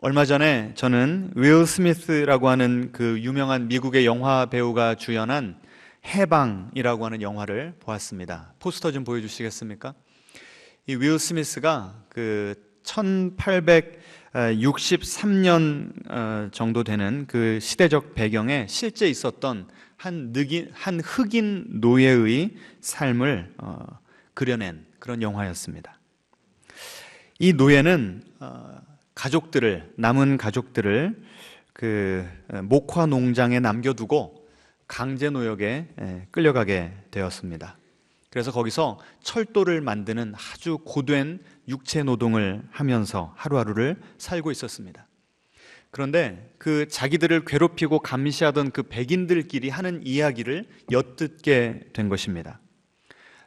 얼마 전에 저는 윌 스미스라고 하는 그 유명한 미국의 영화 배우가 주연한 해방이라고 하는 영화를 보았습니다. 포스터 좀 보여주시겠습니까? 이 윌 스미스가 그 1863년 정도 되는 그 시대적 배경에 실제 있었던 한 흑인 노예의 삶을 그려낸 그런 영화였습니다. 이 노예는 남은 가족들을 그 목화 농장에 남겨두고 강제 노역에 끌려가게 되었습니다. 그래서 거기서 철도를 만드는 아주 고된 육체 노동을 하면서 하루하루를 살고 있었습니다. 그런데 그 자기들을 괴롭히고 감시하던 그 백인들끼리 하는 이야기를 엿듣게 된 것입니다.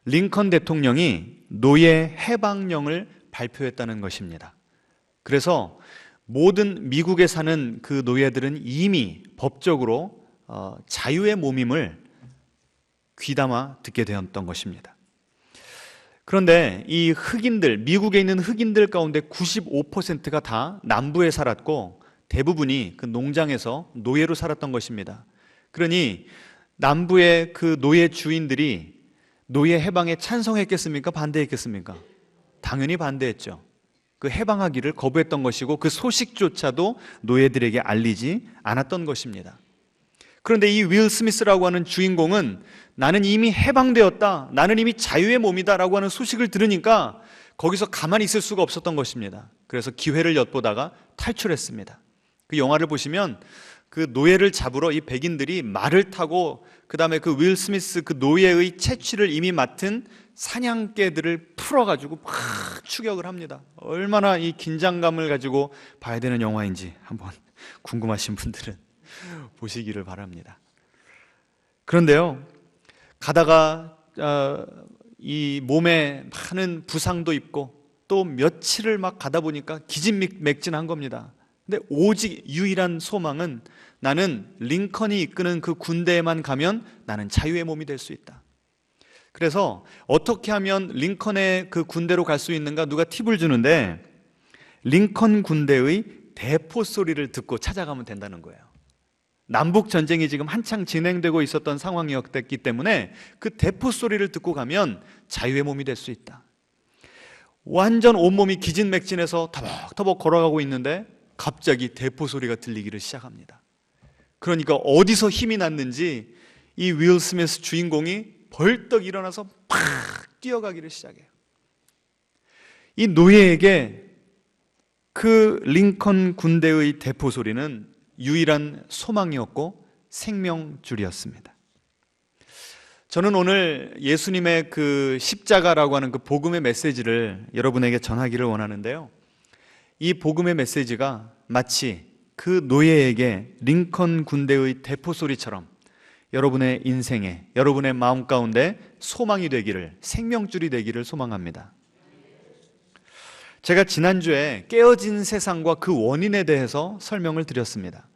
링컨 대통령이 노예 해방령을 발표했다는 것입니다. 그래서 모든 미국에 사는 그 노예들은 이미 법적으로 자유의 몸임을 귀담아 듣게 되었던 것입니다. 그런데 이 흑인들, 미국에 있는 흑인들 가운데 95%가 다 남부에 살았고 대부분이 그 농장에서 노예로 살았던 것입니다. 그러니 남부의 그 노예 주인들이 노예 해방에 찬성했겠습니까? 반대했겠습니까? 당연히 반대했죠. 그 해방하기를 거부했던 것이고 그 소식조차도 노예들에게 알리지 않았던 것입니다. 그런데 이 윌 스미스라고 하는 주인공은 나는 이미 해방되었다, 나는 이미 자유의 몸이다 라고 하는 소식을 들으니까 거기서 가만히 있을 수가 없었던 것입니다. 그래서 기회를 엿보다가 탈출했습니다. 그 영화를 보시면 그 노예를 잡으러 이 백인들이 말을 타고 그 다음에 그 윌 스미스 그 노예의 채취를 이미 맡은 사냥개들을 풀어가지고 막 추격을 합니다. 얼마나 이 긴장감을 가지고 봐야 되는 영화인지 한번 궁금하신 분들은 보시기를 바랍니다. 그런데요, 가다가 이 몸에 많은 부상도 입고 또 며칠을 막 가다 보니까 기진맥진한 겁니다. 근데 오직 유일한 소망은 나는 링컨이 이끄는 그 군대에만 가면 나는 자유의 몸이 될 수 있다. 그래서 어떻게 하면 링컨의 그 군대로 갈 수 있는가 누가 팁을 주는데 링컨 군대의 대포 소리를 듣고 찾아가면 된다는 거예요. 남북 전쟁이 지금 한창 진행되고 있었던 상황이었기 때문에 그 대포 소리를 듣고 가면 자유의 몸이 될 수 있다. 완전 온몸이 기진맥진해서 터벅터벅 걸어가고 있는데 갑자기 대포 소리가 들리기를 시작합니다. 그러니까 어디서 힘이 났는지 이 윌 스미스 주인공이 벌떡 일어나서 팍 뛰어가기를 시작해요. 이 노예에게 그 링컨 군대의 대포 소리는 유일한 소망이었고 생명줄이었습니다. 저는 오늘 예수님의 그 십자가라고 하는 그 복음의 메시지를 여러분에게 전하기를 원하는데요. 이 복음의 메시지가 마치 그 노예에게 링컨 군대의 대포 소리처럼 여러분의 인생에, 여러분의 마음 가운데 소망이 되기를, 생명줄이 되기를 소망합니다. 제가 지난주에 깨어진 세상과 그 원인에 대해서 설명을 드렸습니다.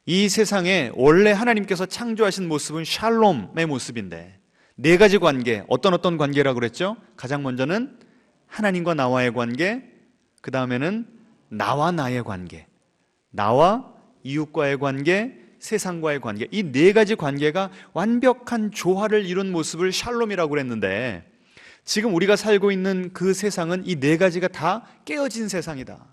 이 세상에 원래 하나님께서 창조하신 모습은 샬롬의 모습인데 네 가지 관계, 어떤 관계라고 그랬죠? 가장 먼저는 하나님과 나와의 관계, 그 다음에는 나와 나의 관계, 나와 이웃과의 관계, 세상과의 관계, 이 네 가지 관계가 완벽한 조화를 이룬 모습을 샬롬이라고 그랬는데 지금 우리가 살고 있는 그 세상은 이 네 가지가 다 깨어진 세상이다.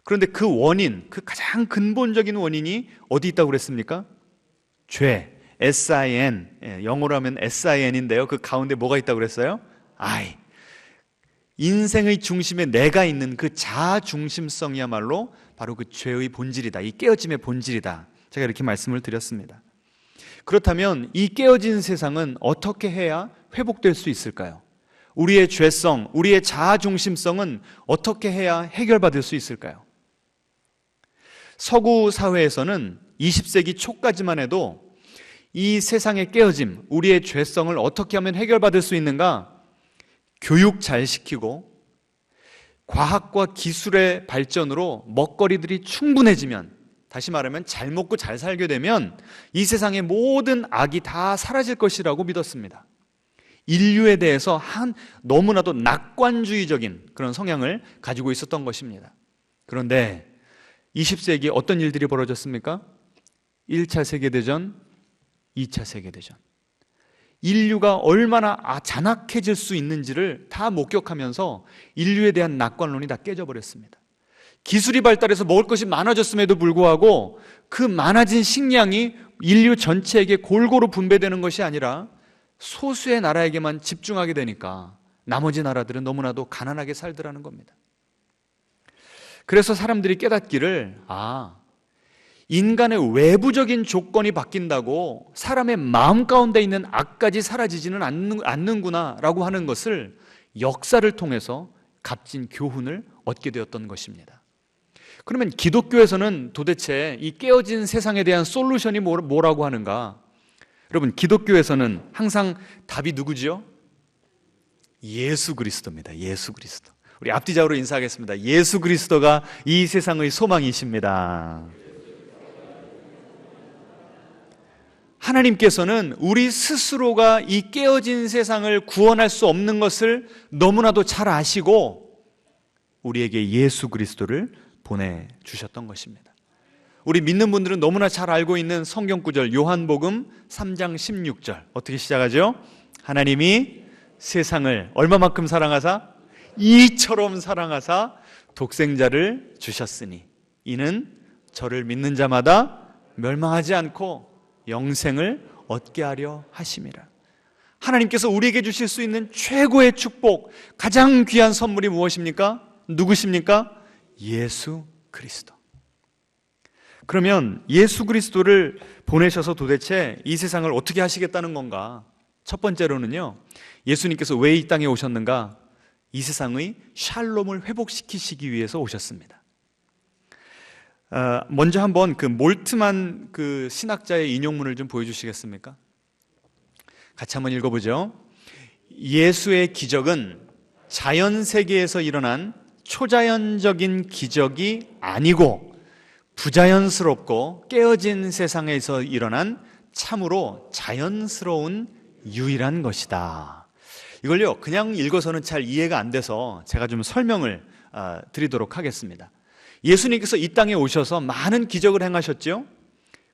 그런데 그 원인, 그 가장 근본적인 원인이 어디 있다고 그랬습니까? 죄, S-I-N, 영어로 하면 S-I-N인데요. 그 가운데 뭐가 있다고 그랬어요? I. 인생의 중심에 내가 있는 그 자중심성이야말로 바로 그 죄의 본질이다. 이 깨어짐의 본질이다. 제가 이렇게 말씀을 드렸습니다. 그렇다면 이 깨어진 세상은 어떻게 해야 회복될 수 있을까요? 우리의 죄성, 우리의 자아중심성은 어떻게 해야 해결받을 수 있을까요? 서구 사회에서는 20세기 초까지만 해도 이 세상의 깨어짐, 우리의 죄성을 어떻게 하면 해결받을 수 있는가? 교육 잘 시키고 과학과 기술의 발전으로 먹거리들이 충분해지면, 다시 말하면 잘 먹고 잘 살게 되면 이 세상의 모든 악이 다 사라질 것이라고 믿었습니다. 인류에 대해서 너무나도 낙관주의적인 그런 성향을 가지고 있었던 것입니다. 그런데 20세기에 어떤 일들이 벌어졌습니까? 1차 세계대전, 2차 세계대전. 인류가 얼마나 잔악해질 수 있는지를 다 목격하면서 인류에 대한 낙관론이 다 깨져버렸습니다. 기술이 발달해서 먹을 것이 많아졌음에도 불구하고 그 많아진 식량이 인류 전체에게 골고루 분배되는 것이 아니라 소수의 나라에게만 집중하게 되니까 나머지 나라들은 너무나도 가난하게 살더라는 겁니다. 그래서 사람들이 깨닫기를 인간의 외부적인 조건이 바뀐다고 사람의 마음 가운데 있는 악까지 사라지지는 않는구나 라고 하는 것을 역사를 통해서 값진 교훈을 얻게 되었던 것입니다. 그러면 기독교에서는 도대체 이 깨어진 세상에 대한 솔루션이 뭐라고 하는가? 여러분, 기독교에서는 항상 답이 누구지요? 예수 그리스도입니다. 예수 그리스도. 우리 앞뒤자로 인사하겠습니다. 예수 그리스도가 이 세상의 소망이십니다. 하나님께서는 우리 스스로가 이 깨어진 세상을 구원할 수 없는 것을 너무나도 잘 아시고 우리에게 예수 그리스도를 보내주셨던 것입니다. 우리 믿는 분들은 너무나 잘 알고 있는 성경 구절 요한복음 3장 16절 어떻게 시작하죠? 하나님이 세상을 얼마만큼 사랑하사? 이처럼 사랑하사 독생자를 주셨으니 이는 저를 믿는 자마다 멸망하지 않고 영생을 얻게 하려 하심이라. 하나님께서 우리에게 주실 수 있는 최고의 축복, 가장 귀한 선물이 무엇입니까? 누구십니까? 예수 그리스도. 그러면 예수 그리스도를 보내셔서 도대체 이 세상을 어떻게 하시겠다는 건가? 첫 번째로는요, 예수님께서 왜 이 땅에 오셨는가? 이 세상의 샬롬을 회복시키시기 위해서 오셨습니다. 먼저 한번 그 몰트만 그 신학자의 인용문을 좀 보여주시겠습니까? 같이 한번 읽어보죠. 예수의 기적은 자연 세계에서 일어난 초자연적인 기적이 아니고 부자연스럽고 깨어진 세상에서 일어난 참으로 자연스러운 유일한 것이다. 이걸요, 그냥 읽어서는 잘 이해가 안 돼서 제가 좀 설명을 드리도록 하겠습니다. 예수님께서 이 땅에 오셔서 많은 기적을 행하셨죠.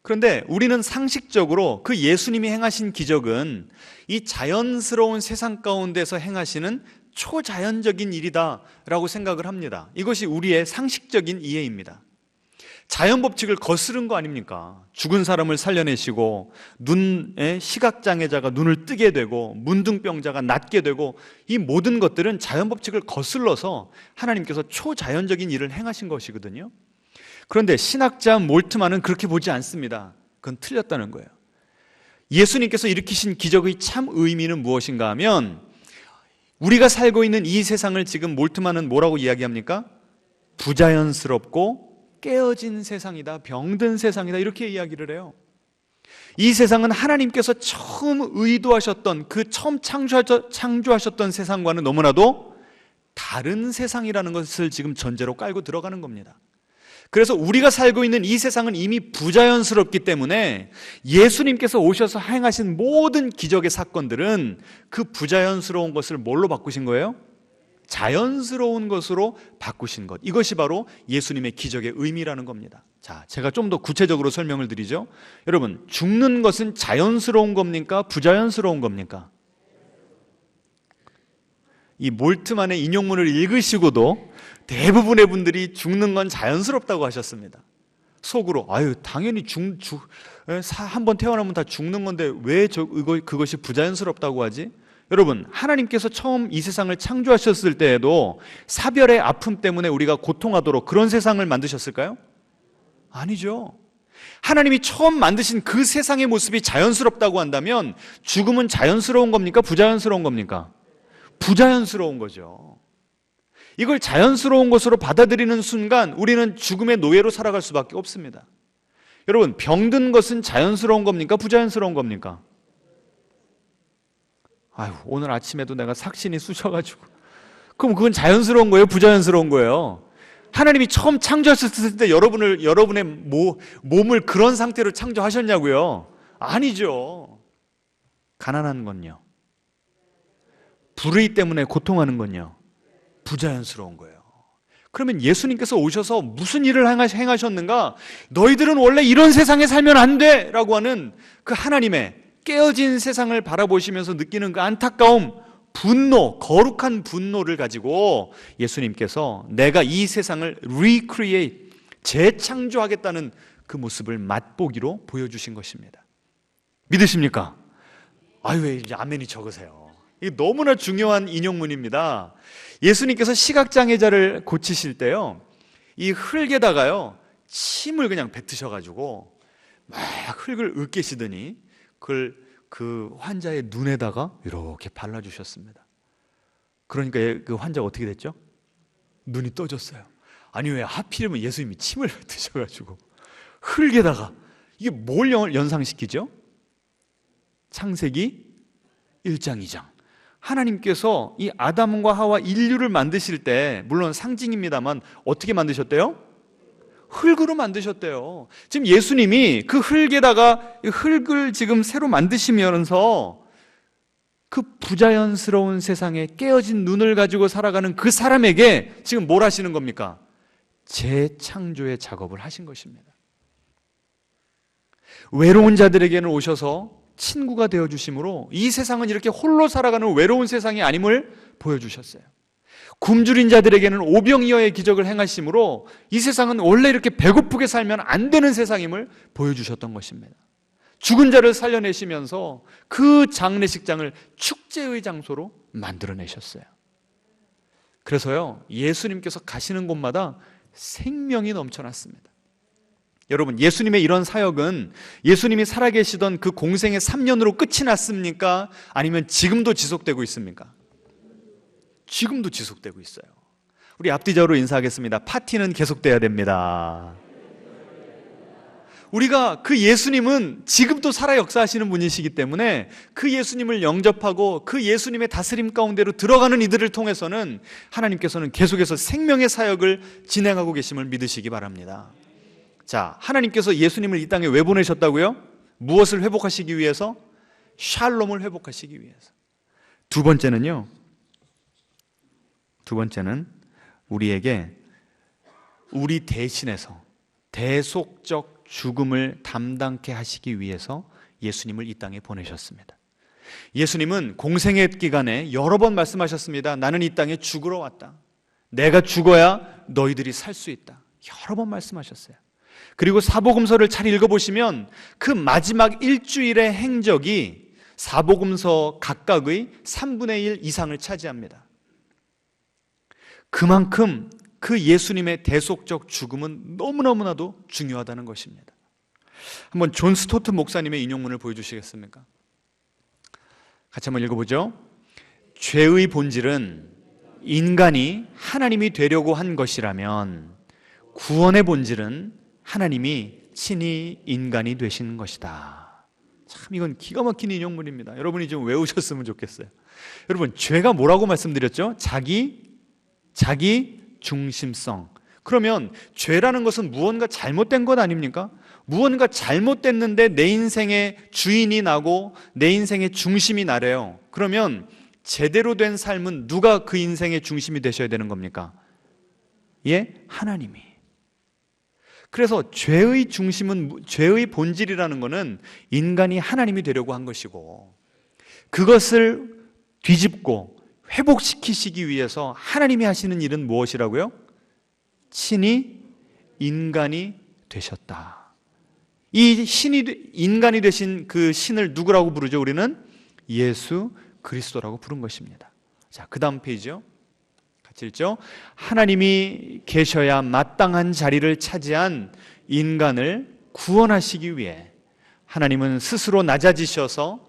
그런데 우리는 상식적으로 그 예수님이 행하신 기적은 이 자연스러운 세상 가운데서 행하시는 초자연적인 일이다라고 생각을 합니다. 이것이 우리의 상식적인 이해입니다. 자연 법칙을 거스른 거 아닙니까? 죽은 사람을 살려내시고 눈에 시각장애자가 눈을 뜨게 되고 문둥병자가 낫게 되고 이 모든 것들은 자연 법칙을 거슬러서 하나님께서 초자연적인 일을 행하신 것이거든요. 그런데 신학자 몰트만은 그렇게 보지 않습니다. 그건 틀렸다는 거예요. 예수님께서 일으키신 기적의 참 의미는 무엇인가 하면 우리가 살고 있는 이 세상을 지금 몰트만은 뭐라고 이야기합니까? 부자연스럽고 깨어진 세상이다, 병든 세상이다, 이렇게 이야기를 해요. 이 세상은 하나님께서 처음 의도하셨던 그 처음 창조하셨던 세상과는 너무나도 다른 세상이라는 것을 지금 전제로 깔고 들어가는 겁니다. 그래서 우리가 살고 있는 이 세상은 이미 부자연스럽기 때문에 예수님께서 오셔서 행하신 모든 기적의 사건들은 그 부자연스러운 것을 뭘로 바꾸신 거예요? 자연스러운 것으로 바꾸신 것. 이것이 바로 예수님의 기적의 의미라는 겁니다. 자, 제가 좀 더 구체적으로 설명을 드리죠. 여러분, 죽는 것은 자연스러운 겁니까? 부자연스러운 겁니까? 이 몰트만의 인용문을 읽으시고도 대부분의 분들이 죽는 건 자연스럽다고 하셨습니다. 속으로 당연히 한번 태어나면 다 죽는 건데 왜 그것이 부자연스럽다고 하지? 여러분, 하나님께서 처음 이 세상을 창조하셨을 때에도 사별의 아픔 때문에 우리가 고통하도록 그런 세상을 만드셨을까요? 아니죠. 하나님이 처음 만드신 그 세상의 모습이 자연스럽다고 한다면 죽음은 자연스러운 겁니까? 부자연스러운 겁니까? 부자연스러운 거죠. 이걸 자연스러운 것으로 받아들이는 순간 우리는 죽음의 노예로 살아갈 수밖에 없습니다. 여러분, 병든 것은 자연스러운 겁니까? 부자연스러운 겁니까? 오늘 아침에도 내가 삭신이 쑤셔가지고. 그럼 그건 자연스러운 거예요? 부자연스러운 거예요? 하나님이 처음 창조하셨을 때 여러분의 몸을 그런 상태로 창조하셨냐고요? 아니죠. 가난한 건요. 불의 때문에 고통하는 건요. 부자연스러운 거예요. 그러면 예수님께서 오셔서 무슨 일을 행하셨는가? 너희들은 원래 이런 세상에 살면 안 돼! 라고 하는 그 하나님의 깨어진 세상을 바라보시면서 느끼는 그 안타까움, 분노, 거룩한 분노를 가지고 예수님께서 내가 이 세상을 recreate, 재창조하겠다는 그 모습을 맛보기로 보여주신 것입니다. 믿으십니까? 아유, 왜 이제 아멘이 적으세요? 이게 너무나 중요한 인용문입니다. 예수님께서 시각장애자를 고치실 때요, 이 흙에다가요 침을 그냥 뱉으셔가지고 막 흙을 으깨시더니 그걸 그 환자의 눈에다가 이렇게 발라주셨습니다. 그러니까 그 환자가 어떻게 됐죠? 눈이 떠졌어요. 아니, 왜 하필이면 예수님이 침을 뱉으셔가지고 흙에다가, 이게 뭘 연상시키죠? 창세기 1장 2장. 하나님께서 이 아담과 하와 인류를 만드실 때, 물론 상징입니다만 어떻게 만드셨대요? 흙으로 만드셨대요. 지금 예수님이 그 흙에다가 흙을 지금 새로 만드시면서 그 부자연스러운 세상에 깨어진 눈을 가지고 살아가는 그 사람에게 지금 뭘 하시는 겁니까? 재창조의 작업을 하신 것입니다. 외로운 자들에게는 오셔서 친구가 되어주심으로 이 세상은 이렇게 홀로 살아가는 외로운 세상이 아님을 보여주셨어요. 굶주린 자들에게는 오병이어의 기적을 행하심으로 이 세상은 원래 이렇게 배고프게 살면 안 되는 세상임을 보여주셨던 것입니다. 죽은 자를 살려내시면서 그 장례식장을 축제의 장소로 만들어내셨어요. 그래서요, 예수님께서 가시는 곳마다 생명이 넘쳐났습니다. 여러분, 예수님의 이런 사역은 예수님이 살아계시던 그 공생의 3년으로 끝이 났습니까? 아니면 지금도 지속되고 있습니까? 지금도 지속되고 있어요. 우리 앞뒤적으로 인사하겠습니다. 파티는 계속돼야 됩니다. 우리가 그 예수님은 지금도 살아 역사하시는 분이시기 때문에 그 예수님을 영접하고 그 예수님의 다스림 가운데로 들어가는 이들을 통해서는 하나님께서는 계속해서 생명의 사역을 진행하고 계심을 믿으시기 바랍니다. 자, 하나님께서 예수님을 이 땅에 왜 보내셨다고요? 무엇을 회복하시기 위해서? 샬롬을 회복하시기 위해서. 두 번째는 우리에게 우리 대신해서 대속적 죽음을 담당케 하시기 위해서 예수님을 이 땅에 보내셨습니다. 예수님은 공생애 기간에 여러 번 말씀하셨습니다. 나는 이 땅에 죽으러 왔다. 내가 죽어야 너희들이 살 수 있다. 여러 번 말씀하셨어요. 그리고 사복음서를 잘 읽어보시면 그 마지막 일주일의 행적이 사복음서 각각의 3분의 1 이상을 차지합니다. 그만큼 그 예수님의 대속적 죽음은 너무너무나도 중요하다는 것입니다. 한번 존 스토트 목사님의 인용문을 보여주시겠습니까? 같이 한번 읽어보죠. 죄의 본질은 인간이 하나님이 되려고 한 것이라면 구원의 본질은 하나님이 친히 인간이 되신 것이다. 참, 이건 기가 막힌 인용문입니다. 여러분이 좀 외우셨으면 좋겠어요. 여러분, 죄가 뭐라고 말씀드렸죠? 자기 중심성. 그러면 죄라는 것은 무언가 잘못된 것 아닙니까? 무언가 잘못됐는데 내 인생의 주인이 나고 내 인생의 중심이 나래요. 그러면 제대로 된 삶은 누가 그 인생의 중심이 되셔야 되는 겁니까? 예, 하나님이. 그래서 죄의 중심은, 죄의 본질이라는 것은 인간이 하나님이 되려고 한 것이고, 그것을 뒤집고 회복시키시기 위해서 하나님이 하시는 일은 무엇이라고요? 친히 인간이 되셨다. 이 신이 인간이 되신 그 신을 누구라고 부르죠? 우리는 예수 그리스도라고 부른 것입니다. 자, 그 다음 페이지요. 같이 읽죠. 하나님이 계셔야 마땅한 자리를 차지한 인간을 구원하시기 위해 하나님은 스스로 낮아지셔서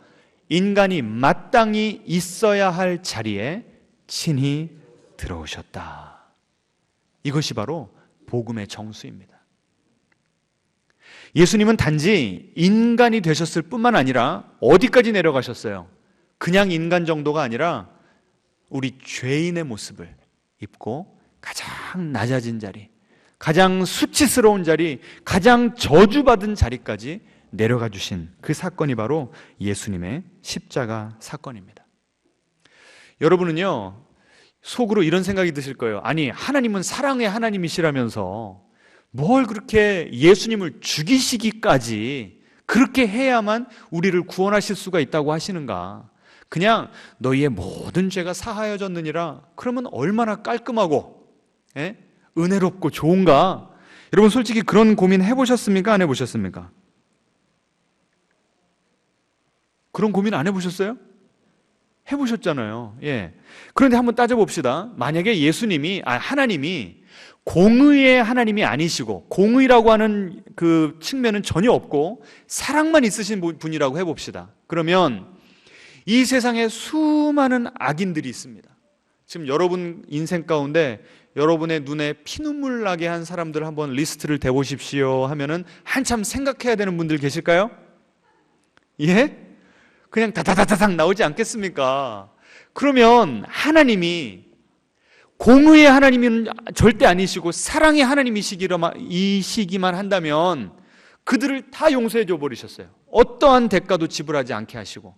인간이 마땅히 있어야 할 자리에 친히 들어오셨다. 이것이 바로 복음의 정수입니다. 예수님은 단지 인간이 되셨을 뿐만 아니라 어디까지 내려가셨어요? 그냥 인간 정도가 아니라 우리 죄인의 모습을 입고 가장 낮아진 자리, 가장 수치스러운 자리, 가장 저주받은 자리까지 내려가 주신 그 사건이 바로 예수님의 십자가 사건입니다. 여러분은요, 속으로 이런 생각이 드실 거예요. 아니, 하나님은 사랑의 하나님이시라면서 뭘 그렇게 예수님을 죽이시기까지 그렇게 해야만 우리를 구원하실 수가 있다고 하시는가? 그냥 너희의 모든 죄가 사하여졌느니라. 그러면 얼마나 깔끔하고 은혜롭고 좋은가? 여러분 솔직히 그런 고민 해보셨습니까? 안 해보셨습니까? 그런 고민 안 해보셨어요? 해보셨잖아요. 예. 그런데 한번 따져봅시다. 만약에 하나님이 공의의 하나님이 아니시고 공의라고 하는 그 측면은 전혀 없고 사랑만 있으신 분이라고 해봅시다. 그러면 이 세상에 수많은 악인들이 있습니다. 지금 여러분 인생 가운데 여러분의 눈에 피눈물 나게 한 사람들 한번 리스트를 대보십시오 하면은 한참 생각해야 되는 분들 계실까요? 예? 그냥 다다다다닥 나오지 않겠습니까? 그러면 하나님이 공의의 하나님은 절대 아니시고 사랑의 하나님이시기만 한다면 그들을 다 용서해 줘 버리셨어요. 어떠한 대가도 지불하지 않게 하시고.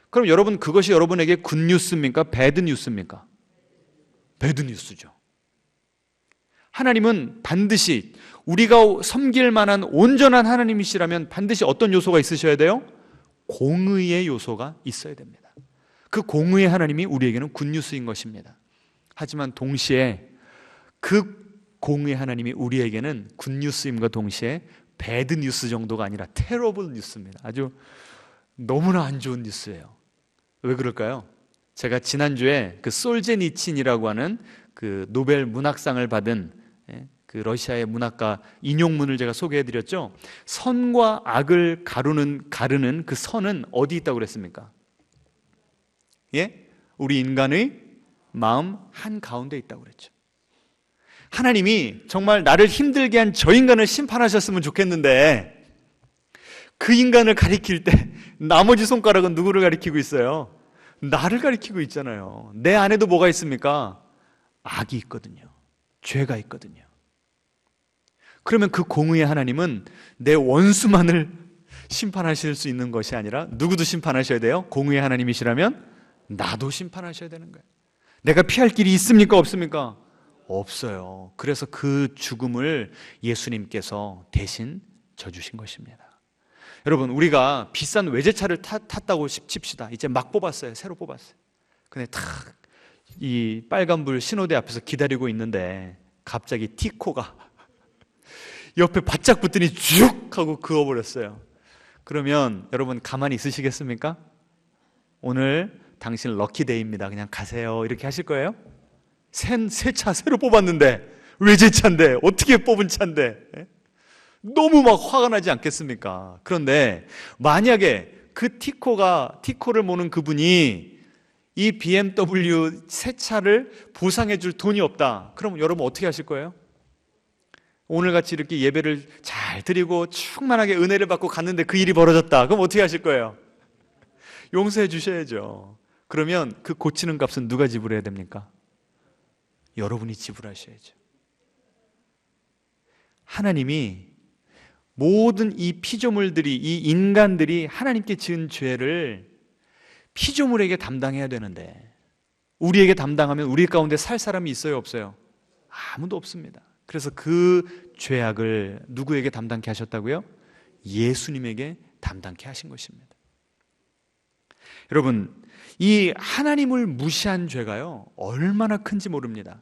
그럼 여러분 그것이 여러분에게 굿뉴스입니까? 배드뉴스입니까? 배드뉴스죠. 하나님은 반드시 우리가 섬길 만한 온전한 하나님이시라면 반드시 어떤 요소가 있으셔야 돼요? 공의의 요소가 있어야 됩니다. 그 공의의 하나님이 우리에게는 굿뉴스인 것입니다. 하지만 동시에 그 공의의 하나님이 우리에게는 굿뉴스임과 동시에 배드뉴스 정도가 아니라 테러블 뉴스입니다. 아주 너무나 안 좋은 뉴스예요. 왜 그럴까요? 제가 지난주에 그 솔제니친이라고 하는 그 노벨 문학상을 받은 그 러시아의 문학가 인용문을 제가 소개해드렸죠. 선과 악을 가르는 그 선은 어디 있다고 그랬습니까? 예? 우리 인간의 마음 한가운데 있다고 그랬죠. 하나님이 정말 나를 힘들게 한 저 인간을 심판하셨으면 좋겠는데 그 인간을 가리킬 때 나머지 손가락은 누구를 가리키고 있어요? 나를 가리키고 있잖아요. 내 안에도 뭐가 있습니까? 악이 있거든요. 죄가 있거든요. 그러면 그 공의의 하나님은 내 원수만을 심판하실 수 있는 것이 아니라 누구도 심판하셔야 돼요? 공의의 하나님이시라면 나도 심판하셔야 되는 거예요. 내가 피할 길이 있습니까? 없습니까? 없어요. 그래서 그 죽음을 예수님께서 대신 져주신 것입니다. 여러분, 우리가 비싼 외제차를 탔다고 칩시다. 이제 막 뽑았어요. 새로 뽑았어요. 근데 탁 이 빨간불 신호대 앞에서 기다리고 있는데 갑자기 티코가 옆에 바짝 붙더니 쭉 하고 그어버렸어요. 그러면 여러분 가만히 있으시겠습니까? 오늘 당신 럭키데이입니다. 그냥 가세요. 이렇게 하실 거예요? 새 차 새로 뽑았는데 외제차인데 어떻게 뽑은 차인데 너무 막 화가 나지 않겠습니까? 그런데 만약에 그 티코를 모는 그분이 이 BMW 새 차를 보상해 줄 돈이 없다. 그럼 여러분 어떻게 하실 거예요? 오늘같이 이렇게 예배를 잘 드리고 충만하게 은혜를 받고 갔는데 그 일이 벌어졌다. 그럼 어떻게 하실 거예요? 용서해 주셔야죠. 그러면 그 고치는 값은 누가 지불해야 됩니까? 여러분이 지불하셔야죠. 하나님이 모든 이 피조물들이, 이 인간들이 하나님께 지은 죄를 피조물에게 담당해야 되는데 우리에게 담당하면 우리 가운데 살 사람이 있어요, 없어요? 아무도 없습니다. 그래서 그 죄악을 누구에게 담당케 하셨다고요? 예수님에게 담당케 하신 것입니다. 여러분, 이 하나님을 무시한 죄가요 얼마나 큰지 모릅니다.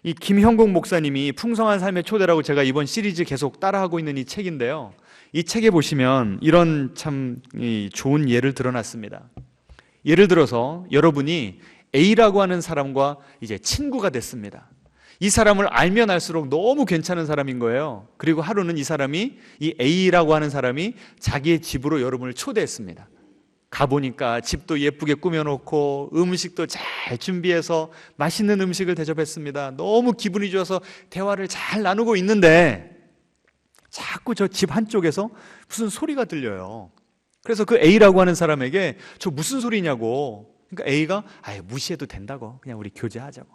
이 김형국 목사님이 풍성한 삶의 초대라고 제가 이번 시리즈 계속 따라하고 있는 이 책인데요, 이 책에 보시면 이런 참 좋은 예를 들어놨습니다. 예를 들어서 여러분이 A라고 하는 사람과 이제 친구가 됐습니다. 이 사람을 알면 알수록 너무 괜찮은 사람인 거예요. 그리고 하루는 이 사람이, 이 A라고 하는 사람이 자기의 집으로 여러분을 초대했습니다. 가보니까 집도 예쁘게 꾸며놓고 음식도 잘 준비해서 맛있는 음식을 대접했습니다. 너무 기분이 좋아서 대화를 잘 나누고 있는데 자꾸 저 집 한쪽에서 무슨 소리가 들려요. 그래서 그 A라고 하는 사람에게 저 무슨 소리냐고. 그러니까 A가 무시해도 된다고, 그냥 우리 교제하자고.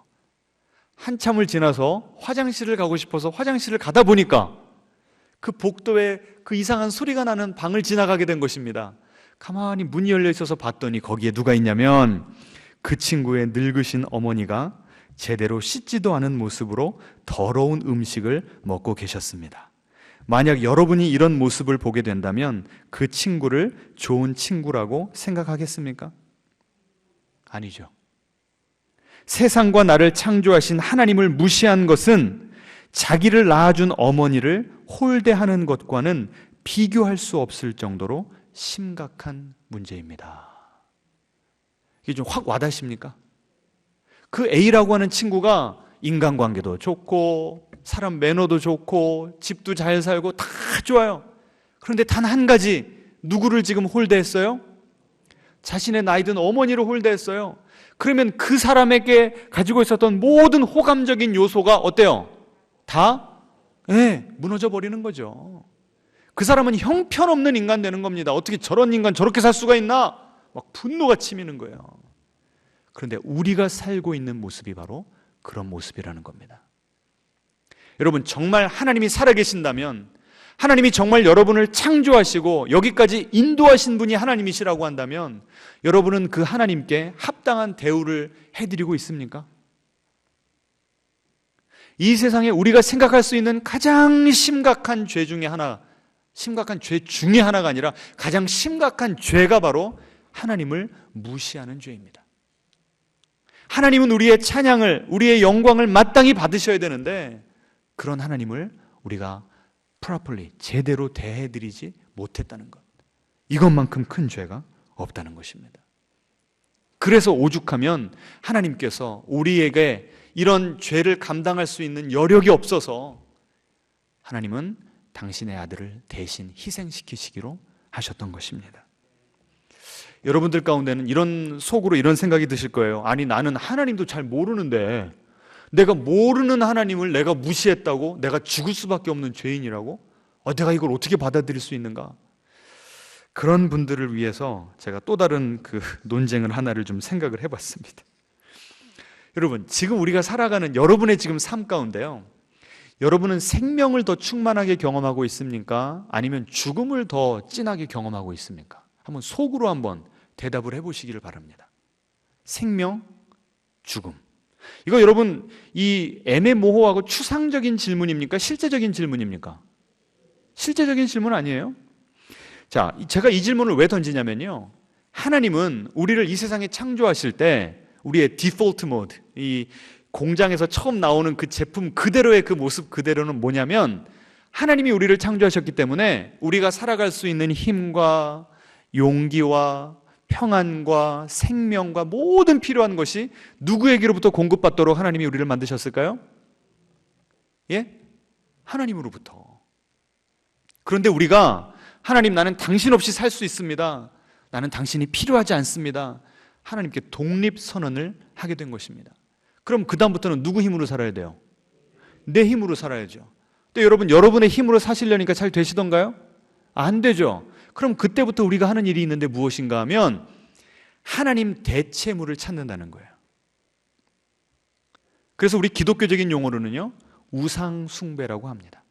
한참을 지나서 화장실을 가고 싶어서 화장실을 가다 보니까 그 복도에 그 이상한 소리가 나는 방을 지나가게 된 것입니다. 가만히 문이 열려 있어서 봤더니 거기에 누가 있냐면 그 친구의 늙으신 어머니가 제대로 씻지도 않은 모습으로 더러운 음식을 먹고 계셨습니다. 만약 여러분이 이런 모습을 보게 된다면 그 친구를 좋은 친구라고 생각하겠습니까? 아니죠. 세상과 나를 창조하신 하나님을 무시한 것은 자기를 낳아준 어머니를 홀대하는 것과는 비교할 수 없을 정도로 심각한 문제입니다. 이게 좀 확 와닿으십니까? 그 A라고 하는 친구가 인간관계도 좋고 사람 매너도 좋고 집도 잘 살고 다 좋아요. 그런데 단 한 가지, 누구를 지금 홀대했어요? 자신의 나이든 어머니를 홀대했어요. 그러면 그 사람에게 가지고 있었던 모든 호감적인 요소가 어때요? 다 무너져 버리는 거죠. 그 사람은 형편없는 인간 되는 겁니다. 어떻게 저런 인간 저렇게 살 수가 있나? 막 분노가 치미는 거예요. 그런데 우리가 살고 있는 모습이 바로 그런 모습이라는 겁니다. 여러분, 정말 하나님이 살아계신다면, 하나님이 정말 여러분을 창조하시고 여기까지 인도하신 분이 하나님이시라고 한다면, 여러분은 그 하나님께 합당한 대우를 해드리고 있습니까? 이 세상에 우리가 생각할 수 있는 가장 심각한 죄 중에 하나, 심각한 죄 중에 하나가 아니라 가장 심각한 죄가 바로 하나님을 무시하는 죄입니다. 하나님은 우리의 찬양을, 우리의 영광을 마땅히 받으셔야 되는데 그런 하나님을 우리가 properly, 제대로 대해드리지 못했다는 것, 이것만큼 큰 죄가 없다는 것입니다. 그래서 오죽하면 하나님께서 우리에게 이런 죄를 감당할 수 있는 여력이 없어서 하나님은 당신의 아들을 대신 희생시키시기로 하셨던 것입니다. 여러분들 가운데는 이런 속으로 이런 생각이 드실 거예요. 아니, 나는 하나님도 잘 모르는데 내가 모르는 하나님을 내가 무시했다고 내가 죽을 수밖에 없는 죄인이라고? 내가 이걸 어떻게 받아들일 수 있는가? 그런 분들을 위해서 제가 또 다른 그 논쟁을 하나를 좀 생각을 해봤습니다. 여러분, 지금 우리가 살아가는 여러분의 지금 삶 가운데요, 여러분은 생명을 더 충만하게 경험하고 있습니까? 아니면 죽음을 더 진하게 경험하고 있습니까? 한번 속으로 한번 대답을 해보시기를 바랍니다. 생명, 죽음. 이거 여러분, 이 애매모호하고 추상적인 질문입니까? 실제적인 질문입니까? 실제적인 질문 아니에요? 자, 제가 이 질문을 왜 던지냐면요, 하나님은 우리를 이 세상에 창조하실 때 우리의 디폴트 모드, 이 공장에서 처음 나오는 그 제품 그대로의 그 모습 그대로는 뭐냐면, 하나님이 우리를 창조하셨기 때문에 우리가 살아갈 수 있는 힘과 용기와 평안과 생명과 모든 필요한 것이 누구에게로부터 공급받도록 하나님이 우리를 만드셨을까요? 예? 하나님으로부터. 그런데 우리가 하나님, 나는 당신 없이 살 수 있습니다, 나는 당신이 필요하지 않습니다, 하나님께 독립선언을 하게 된 것입니다. 그럼 그 다음부터는 누구 힘으로 살아야 돼요? 내 힘으로 살아야죠. 근데 여러분, 여러분의 힘으로 사시려니까 잘 되시던가요? 안 되죠. 그럼 그때부터 우리가 하는 일이 있는데 무엇인가 하면 하나님 대체물을 찾는다는 거예요. 그래서 우리 기독교적인 용어로는요, 우상 숭배라고 합니다.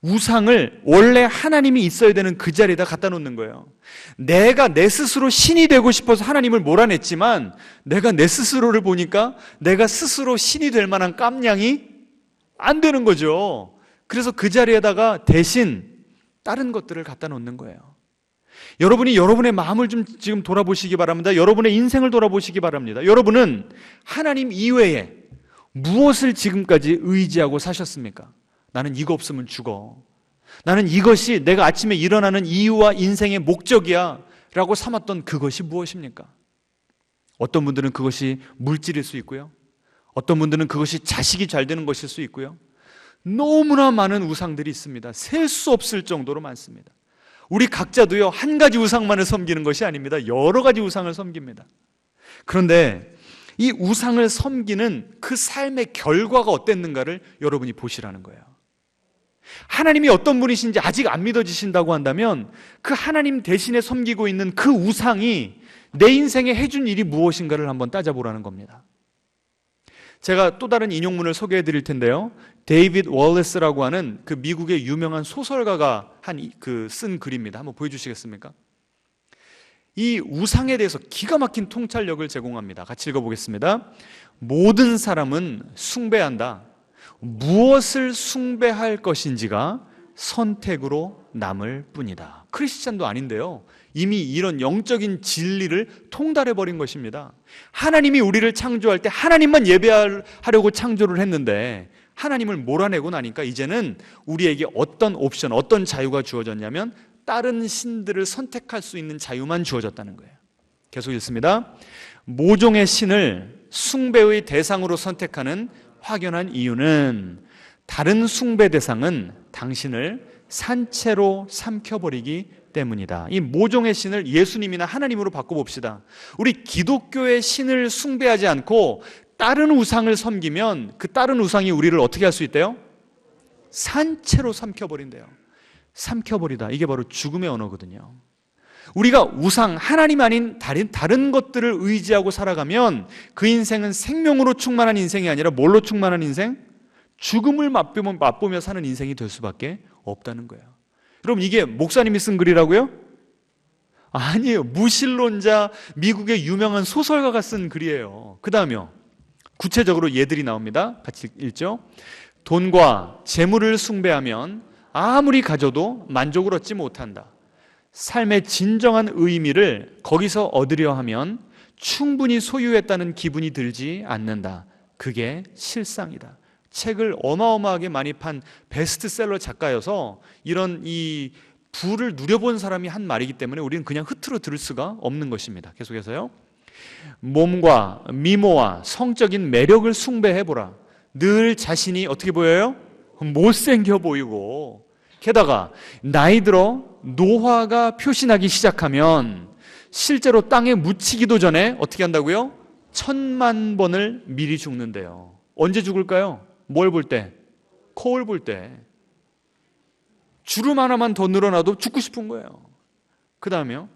우상을 원래 하나님이 있어야 되는 그 자리에다 갖다 놓는 거예요. 내가 내 스스로 신이 되고 싶어서 하나님을 몰아냈지만 내가 내 스스로를 보니까 내가 스스로 신이 될 만한 깜냥이 안 되는 거죠. 그래서 그 자리에다가 대신 다른 것들을 갖다 놓는 거예요. 여러분이 여러분의 마음을 좀 지금 돌아보시기 바랍니다. 여러분의 인생을 돌아보시기 바랍니다. 여러분은 하나님 이외에 무엇을 지금까지 의지하고 사셨습니까? 나는 이거 없으면 죽어, 나는 이것이 내가 아침에 일어나는 이유와 인생의 목적이야 라고 삼았던 그것이 무엇입니까? 어떤 분들은 그것이 물질일 수 있고요, 어떤 분들은 그것이 자식이 잘 되는 것일 수 있고요. 너무나 많은 우상들이 있습니다. 셀 수 없을 정도로 많습니다. 우리 각자도요, 한 가지 우상만을 섬기는 것이 아닙니다. 여러 가지 우상을 섬깁니다. 그런데 이 우상을 섬기는 그 삶의 결과가 어땠는가를 여러분이 보시라는 거예요. 하나님이 어떤 분이신지 아직 안 믿어지신다고 한다면 그 하나님 대신에 섬기고 있는 그 우상이 내 인생에 해준 일이 무엇인가를 한번 따져보라는 겁니다. 제가 또 다른 인용문을 소개해 드릴 텐데요, 데이빗 월레스라고 하는 그 미국의 유명한 소설가가 쓴 글입니다. 한번 보여주시겠습니까? 이 우상에 대해서 기가 막힌 통찰력을 제공합니다. 같이 읽어보겠습니다. 모든 사람은 숭배한다. 무엇을 숭배할 것인지가 선택으로 남을 뿐이다. 크리스찬도 아닌데요, 이미 이런 영적인 진리를 통달해버린 것입니다. 하나님이 우리를 창조할 때 하나님만 예배하려고 창조를 했는데 하나님을 몰아내고 나니까 이제는 우리에게 어떤 옵션, 어떤 자유가 주어졌냐면 다른 신들을 선택할 수 있는 자유만 주어졌다는 거예요. 계속 읽습니다. 모종의 신을 숭배의 대상으로 선택하는 확연한 이유는 다른 숭배 대상은 당신을 산채로 삼켜버리기 때문이다. 이 모종의 신을 예수님이나 하나님으로 바꿔봅시다. 우리 기독교의 신을 숭배하지 않고 다른 우상을 섬기면 그 다른 우상이 우리를 어떻게 할 수 있대요? 산채로 삼켜버린대요. 삼켜버리다. 이게 바로 죽음의 언어거든요. 우리가 우상, 하나님 아닌 다른 것들을 의지하고 살아가면 그 인생은 생명으로 충만한 인생이 아니라 뭘로 충만한 인생? 죽음을 맛보며 사는 인생이 될 수밖에 없다는 거예요. 여러분, 이게 목사님이 쓴 글이라고요? 아니에요. 무신론자, 미국의 유명한 소설가가 쓴 글이에요. 그 다음에요, 구체적으로 예들이 나옵니다. 같이 읽죠. 돈과 재물을 숭배하면 아무리 가져도 만족을 얻지 못한다. 삶의 진정한 의미를 거기서 얻으려 하면 충분히 소유했다는 기분이 들지 않는다. 그게 실상이다. 책을 어마어마하게 많이 판 베스트셀러 작가여서 이런 이 부를 누려본 사람이 한 말이기 때문에 우리는 그냥 흐트러 들을 수가 없는 것입니다. 계속해서요. 몸과 미모와 성적인 매력을 숭배해보라. 늘 자신이 어떻게 보여요? 못생겨 보이고, 게다가 나이 들어 노화가 표시나기 시작하면 실제로 땅에 묻히기도 전에 어떻게 한다고요? 1000만 번을 미리 죽는데요. 언제 죽을까요? 뭘 볼 때? 거울 볼 때. 주름 하나만 더 늘어나도 죽고 싶은 거예요. 그 다음에요,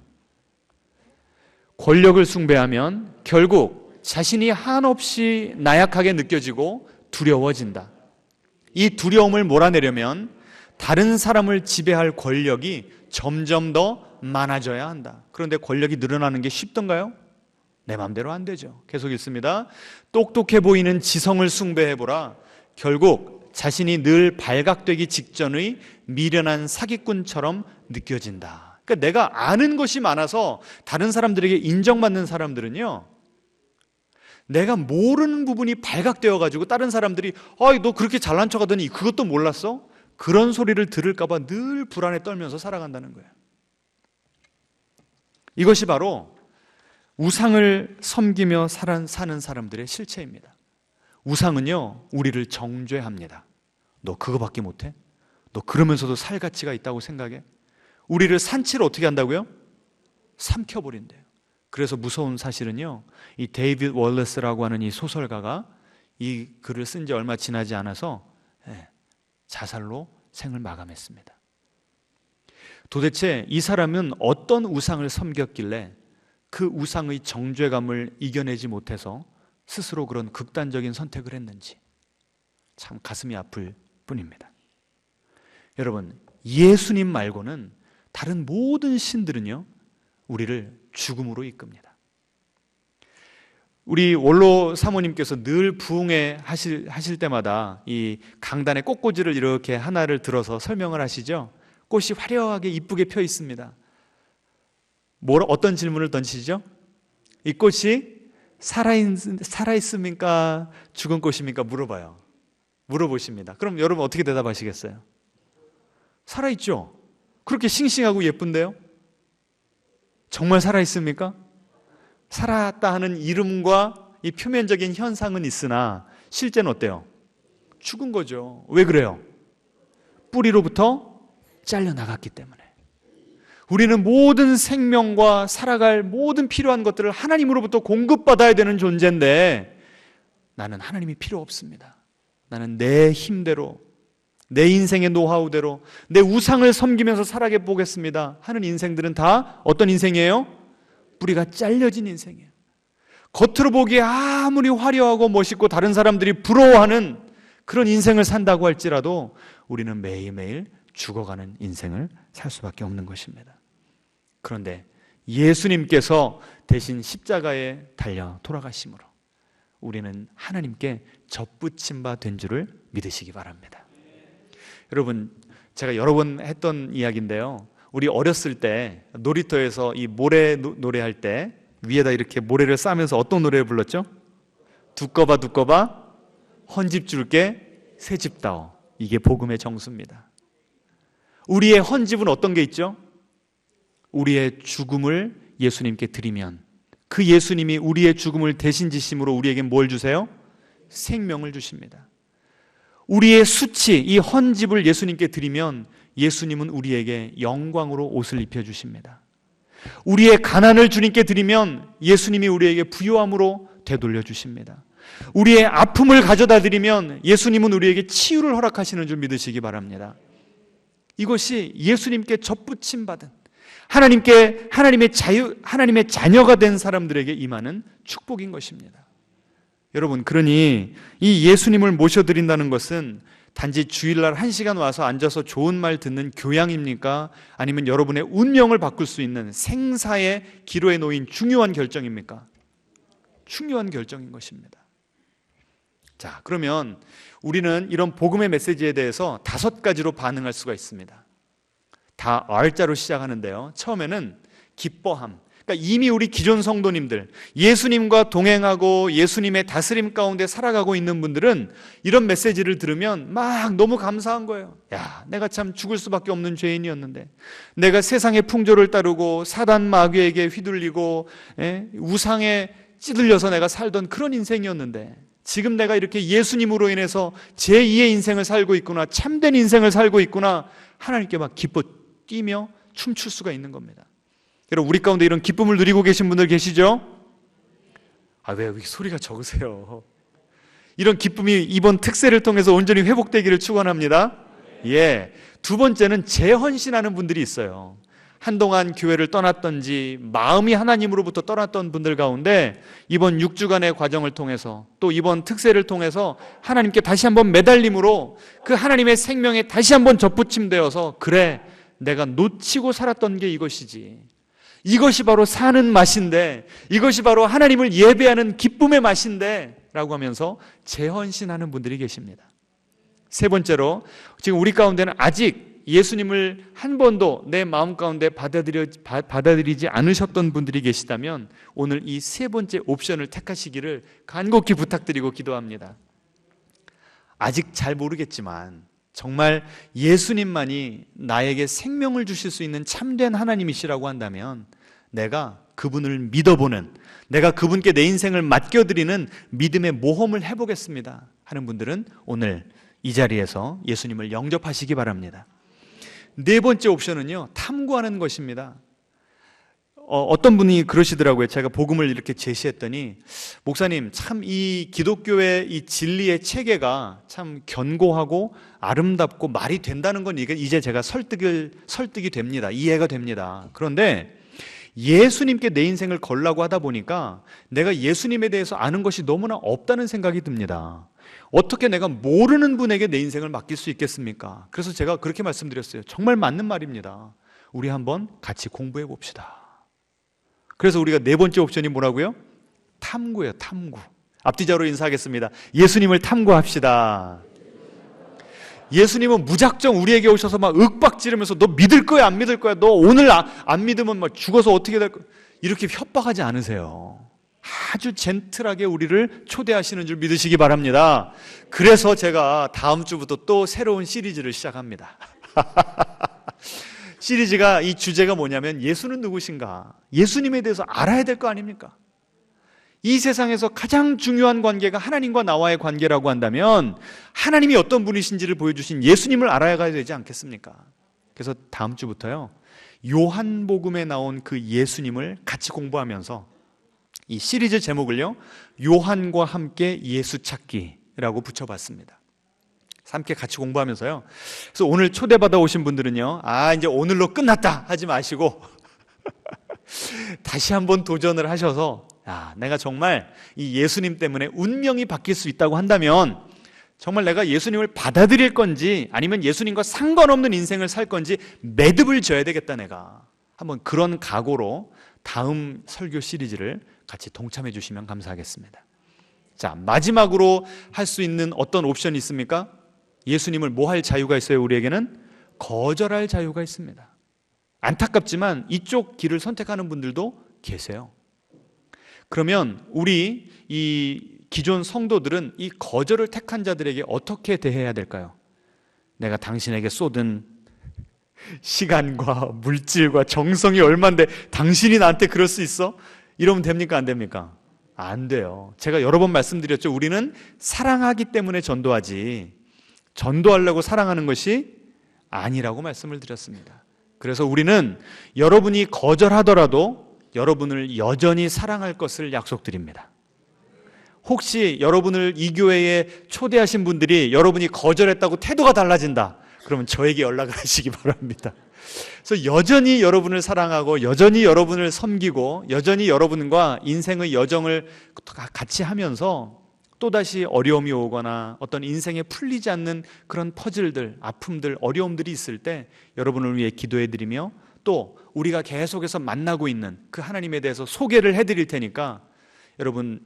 권력을 숭배하면 결국 자신이 한없이 나약하게 느껴지고 두려워진다. 이 두려움을 몰아내려면 다른 사람을 지배할 권력이 점점 더 많아져야 한다. 그런데 권력이 늘어나는 게 쉽던가요? 내 마음대로 안 되죠. 계속 읽습니다. 똑똑해 보이는 지성을 숭배해보라. 결국 자신이 늘 발각되기 직전의 미련한 사기꾼처럼 느껴진다. 그러니까 내가 아는 것이 많아서 다른 사람들에게 인정받는 사람들은요, 내가 모르는 부분이 발각되어 가지고 다른 사람들이 너 그렇게 잘난 척하더니 그것도 몰랐어? 그런 소리를 들을까 봐 늘 불안에 떨면서 살아간다는 거예요. 이것이 바로 우상을 섬기며 사는 사람들의 실체입니다. 우상은요, 우리를 정죄합니다. 너 그거밖에 못해? 너 그러면서도 살 가치가 있다고 생각해? 우리를 산채로 어떻게 한다고요? 삼켜버린대요. 그래서 무서운 사실은요, 이 데이빗 월레스라고 하는 이 소설가가 이 글을 쓴 지 얼마 지나지 않아서 자살로 생을 마감했습니다. 도대체 이 사람은 어떤 우상을 섬겼길래 그 우상의 정죄감을 이겨내지 못해서 스스로 그런 극단적인 선택을 했는지 참 가슴이 아플 뿐입니다. 여러분, 예수님 말고는 다른 모든 신들은요, 우리를 죽음으로 이끕니다. 우리 원로 사모님께서 늘 부흥회 하실 때마다 이 강단에 꽃꽂이를 이렇게 하나를 들어서 설명을 하시죠. 꽃이 화려하게 이쁘게 펴 있습니다. 어떤 질문을 던지시죠? 이 꽃이 살아있습니까? 죽은 꽃입니까? 물어보십니다. 그럼 여러분 어떻게 대답하시겠어요? 살아있죠? 그렇게 싱싱하고 예쁜데요? 정말 살아있습니까? 살았다 하는 이름과 이 표면적인 현상은 있으나 실제는 어때요? 죽은 거죠. 왜 그래요? 뿌리로부터 잘려나갔기 때문에. 우리는 모든 생명과 살아갈 모든 필요한 것들을 하나님으로부터 공급받아야 되는 존재인데 나는 하나님이 필요 없습니다. 나는 내 힘대로, 내 인생의 노하우대로 내 우상을 섬기면서 살아가 보겠습니다 하는 인생들은 다 어떤 인생이에요? 뿌리가 잘려진 인생이에요. 겉으로 보기에 아무리 화려하고 멋있고 다른 사람들이 부러워하는 그런 인생을 산다고 할지라도 우리는 매일매일 죽어가는 인생을 살 수밖에 없는 것입니다. 그런데 예수님께서 대신 십자가에 달려 돌아가심으로 우리는 하나님께 접붙임 바 된 줄을 믿으시기 바랍니다. 여러분, 제가 여러 번 했던 이야기인데요, 우리 어렸을 때 놀이터에서 이 모래 노래할 때 위에다 이렇게 모래를 싸면서 어떤 노래를 불렀죠? 두꺼봐 두꺼봐 헌집 줄게 새집 다오. 이게 복음의 정수입니다. 우리의 헌집은 어떤 게 있죠? 우리의 죽음을 예수님께 드리면 그 예수님이 우리의 죽음을 대신 지심으로 우리에게 뭘 주세요? 생명을 주십니다. 우리의 수치, 이 헌집을 예수님께 드리면 예수님은 우리에게 영광으로 옷을 입혀주십니다. 우리의 가난을 주님께 드리면 예수님이 우리에게 부요함으로 되돌려 주십니다. 우리의 아픔을 가져다 드리면 예수님은 우리에게 치유를 허락하시는 줄 믿으시기 바랍니다. 이것이 예수님께 접붙임 받은 하나님의 자녀가 된 사람들에게 임하는 축복인 것입니다. 여러분, 그러니 이 예수님을 모셔드린다는 것은 단지 주일날 1시간 와서 앉아서 좋은 말 듣는 교양입니까? 아니면 여러분의 운명을 바꿀 수 있는 생사의 기로에 놓인 중요한 결정입니까? 중요한 결정인 것입니다. 자, 그러면 우리는 이런 복음의 메시지에 대해서 5가지로 반응할 수가 있습니다. 다 R자로 시작하는데요, 처음에는 기뻐함. 그러니까 이미 우리 기존 성도님들, 예수님과 동행하고 예수님의 다스림 가운데 살아가고 있는 분들은 이런 메시지를 들으면 막 너무 감사한 거예요. 야, 내가 참 죽을 수밖에 없는 죄인이었는데, 내가 세상의 풍조를 따르고 사단 마귀에게 휘둘리고 우상에 찌들려서 내가 살던 그런 인생이었는데, 지금 내가 이렇게 예수님으로 인해서 제2의 인생을 살고 있구나, 참된 인생을 살고 있구나, 하나님께 막 기뻐 뛰며 춤출 수가 있는 겁니다. 여러분, 우리 가운데 이런 기쁨을 누리고 계신 분들 계시죠? 왜 이렇게 소리가 적으세요? 이런 기쁨이 이번 특세를 통해서 온전히 회복되기를 축원합니다. 예. 두 번째는 재헌신하는 분들이 있어요. 한동안 교회를 떠났던지 마음이 하나님으로부터 떠났던 분들 가운데 이번 6주간의 과정을 통해서 또 이번 특세를 통해서 하나님께 다시 한번 매달림으로 그 하나님의 생명에 다시 한번 접붙임되어서, 그래, 내가 놓치고 살았던 게 이것이지, 이것이 바로 사는 맛인데, 이것이 바로 하나님을 예배하는 기쁨의 맛인데 라고 하면서 재헌신하는 분들이 계십니다. 세 번째로, 지금 우리 가운데는 아직 예수님을 한 번도 내 마음 가운데 받아들이지 않으셨던 분들이 계시다면 오늘 이 세 번째 옵션을 택하시기를 간곡히 부탁드리고 기도합니다. 아직 잘 모르겠지만 정말 예수님만이 나에게 생명을 주실 수 있는 참된 하나님이시라고 한다면 내가 그분을 믿어보는, 내가 그분께 내 인생을 맡겨드리는 믿음의 모험을 해보겠습니다 하는 분들은 오늘 이 자리에서 예수님을 영접하시기 바랍니다. 네 번째 옵션은요, 탐구하는 것입니다. 어떤 분이 그러시더라고요. 제가 복음을 이렇게 제시했더니, 목사님, 참 이 기독교의 이 진리의 체계가 참 견고하고 아름답고 말이 된다는 건 이제 제가 설득이 됩니다. 이해가 됩니다. 그런데 예수님께 내 인생을 걸라고 하다 보니까 내가 예수님에 대해서 아는 것이 너무나 없다는 생각이 듭니다. 어떻게 내가 모르는 분에게 내 인생을 맡길 수 있겠습니까? 그래서 제가 그렇게 말씀드렸어요. 정말 맞는 말입니다. 우리 한번 같이 공부해 봅시다. 그래서 우리가 네 번째 옵션이 뭐라고요? 탐구예요. 탐구. 앞뒤자로 인사하겠습니다. 예수님을 탐구합시다. 예수님은 무작정 우리에게 오셔서 막 윽박지르면서 너 믿을 거야 안 믿을 거야, 너 오늘 안 믿으면 막 죽어서 어떻게 될 거야, 이렇게 협박하지 않으세요. 아주 젠틀하게 우리를 초대하시는 줄 믿으시기 바랍니다. 그래서 제가 다음 주부터 또 새로운 시리즈를 시작합니다. 시리즈가, 이 주제가 뭐냐면 예수는 누구신가? 예수님에 대해서 알아야 될 거 아닙니까? 이 세상에서 가장 중요한 관계가 하나님과 나와의 관계라고 한다면 하나님이 어떤 분이신지를 보여주신 예수님을 알아야 되지 않겠습니까? 그래서 다음 주부터요, 요한복음에 나온 그 예수님을 같이 공부하면서 이 시리즈 제목을요, 요한과 함께 예수 찾기라고 붙여봤습니다. 함께 같이 공부하면서요. 그래서 오늘 초대받아 오신 분들은요, 이제 오늘로 끝났다 하지 마시고 다시 한번 도전을 하셔서, 내가 정말 이 예수님 때문에 운명이 바뀔 수 있다고 한다면 정말 내가 예수님을 받아들일 건지 아니면 예수님과 상관없는 인생을 살 건지 매듭을 져야 되겠다, 내가 한번 그런 각오로 다음 설교 시리즈를 같이 동참해 주시면 감사하겠습니다. 자, 마지막으로 할 수 있는 어떤 옵션이 있습니까? 예수님을 뭐 할 자유가 있어요? 우리에게는 거절할 자유가 있습니다. 안타깝지만 이쪽 길을 선택하는 분들도 계세요. 그러면 우리 이 기존 성도들은 이 거절을 택한 자들에게 어떻게 대해야 될까요? 내가 당신에게 쏟은 시간과 물질과 정성이 얼만데 당신이 나한테 그럴 수 있어? 이러면 됩니까? 안 됩니까? 안 돼요. 제가 여러 번 말씀드렸죠. 우리는 사랑하기 때문에 전도하지 전도하려고 사랑하는 것이 아니라고 말씀을 드렸습니다. 그래서 우리는 여러분이 거절하더라도 여러분을 여전히 사랑할 것을 약속드립니다. 혹시 여러분을 이 교회에 초대하신 분들이 여러분이 거절했다고 태도가 달라진다, 그러면 저에게 연락을 하시기 바랍니다. 그래서 여전히 여러분을 사랑하고 여전히 여러분을 섬기고 여전히 여러분과 인생의 여정을 같이 하면서 또다시 어려움이 오거나 어떤 인생에 풀리지 않는 그런 퍼즐들, 아픔들, 어려움들이 있을 때 여러분을 위해 기도해드리며 또 우리가 계속해서 만나고 있는 그 하나님에 대해서 소개를 해드릴 테니까 여러분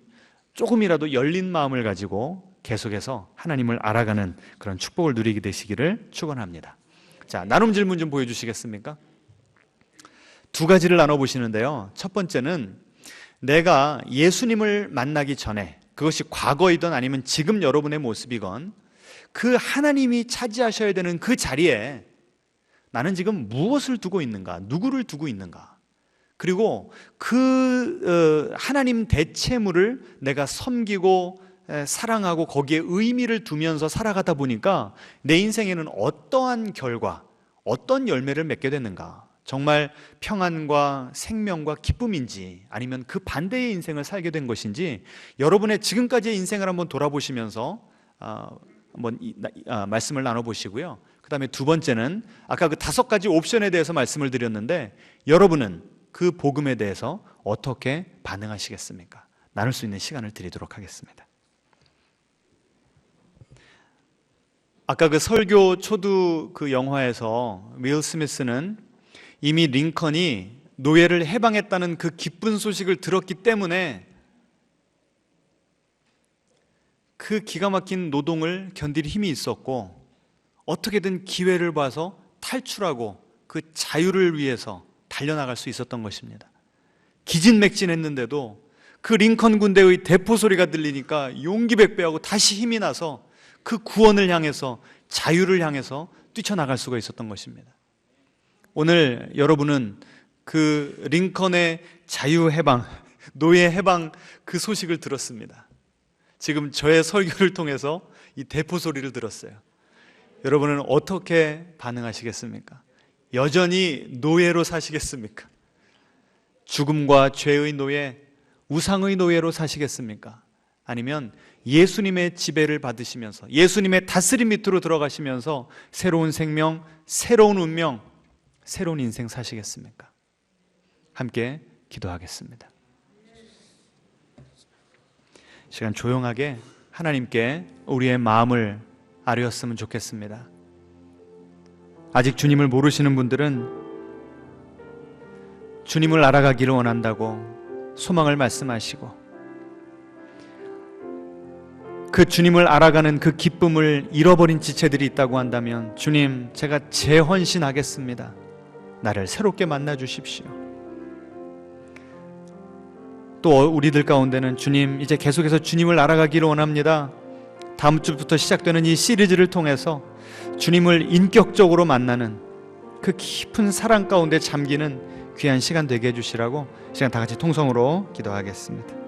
조금이라도 열린 마음을 가지고 계속해서 하나님을 알아가는 그런 축복을 누리게 되시기를 축원합니다. 자, 나눔 질문 좀 보여주시겠습니까? 두 가지를 나눠보시는데요. 첫 번째는 내가 예수님을 만나기 전에, 그것이 과거이든 아니면 지금 여러분의 모습이건, 그 하나님이 차지하셔야 되는 그 자리에 나는 지금 무엇을 두고 있는가, 누구를 두고 있는가, 그리고 그 하나님 대체물을 내가 섬기고 사랑하고 거기에 의미를 두면서 살아가다 보니까 내 인생에는 어떠한 결과, 어떤 열매를 맺게 됐는가, 정말 평안과 생명과 기쁨인지 아니면 그 반대의 인생을 살게 된 것인지 여러분의 지금까지의 인생을 한번 돌아보시면서 한번 말씀을 나눠보시고요. 그 다음에 두 번째는 아까 그 5가지 옵션에 대해서 말씀을 드렸는데 여러분은 그 복음에 대해서 어떻게 반응하시겠습니까? 나눌 수 있는 시간을 드리도록 하겠습니다. 아까 그 설교 초두 그 영화에서 윌 스미스는 이미 링컨이 노예를 해방했다는 그 기쁜 소식을 들었기 때문에 그 기가 막힌 노동을 견딜 힘이 있었고 어떻게든 기회를 봐서 탈출하고 그 자유를 위해서 달려나갈 수 있었던 것입니다. 기진맥진했는데도 그 링컨 군대의 대포 소리가 들리니까 용기 백배하고 다시 힘이 나서 그 구원을 향해서, 자유를 향해서 뛰쳐나갈 수가 있었던 것입니다. 오늘 여러분은 그 링컨의 자유 해방, 노예 해방 그 소식을 들었습니다. 지금 저의 설교를 통해서 이 대포 소리를 들었어요. 여러분은 어떻게 반응하시겠습니까? 여전히 노예로 사시겠습니까? 죽음과 죄의 노예, 우상의 노예로 사시겠습니까? 아니면 예수님의 지배를 받으시면서 예수님의 다스림 밑으로 들어가시면서 새로운 생명, 새로운 운명, 새로운 인생 사시겠습니까? 함께 기도하겠습니다. 시간 조용하게 하나님께 우리의 마음을 아뢰었으면 좋겠습니다. 아직 주님을 모르시는 분들은 주님을 알아가기를 원한다고 소망을 말씀하시고 그 주님을 알아가는 그 기쁨을 잃어버린 지체들이 있다고 한다면 주님, 제가 재헌신하겠습니다. 나를 새롭게 만나 주십시오. 또 우리들 가운데는 주님, 이제 계속해서 주님을 알아가기를 원합니다. 다음 주부터 시작되는 이 시리즈를 통해서 주님을 인격적으로 만나는 그 깊은 사랑 가운데 잠기는 귀한 시간 되게 해주시라고 시간 다 같이 통성으로 기도하겠습니다.